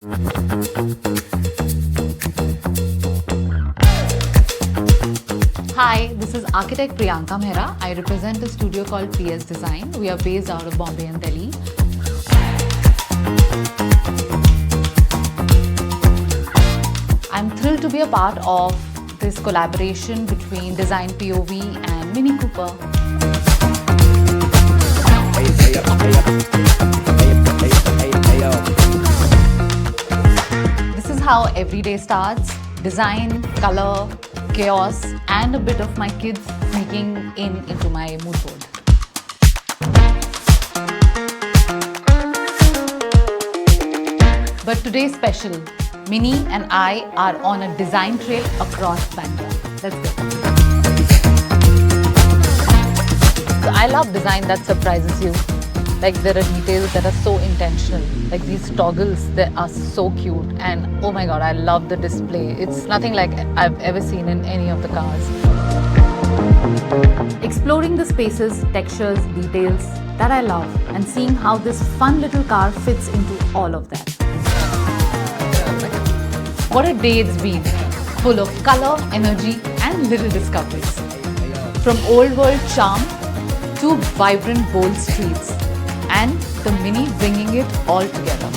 Hi, this is architect Priyanka Mehra. I represent a studio called PS Design. We are based out of Bombay and Delhi. I'm thrilled to be a part of this collaboration between Design POV and Mini Cooper. This is how every day starts. Design, color, chaos, and a bit of my kids sneaking into my mood board. But today's special. Mini and I are on a design trail across Bangalore. Let's go. So I love design that surprises you. Like there are details that are so intentional. Like these toggles that are so cute. And oh my God, I love the display. It's nothing like I've ever seen in any of the cars. Exploring the spaces, textures, details that I love and seeing how this fun little car fits into all of that. What a day it's been, full of color, energy and little discoveries. From old world charm to vibrant bold streets and the Mini bringing it all together.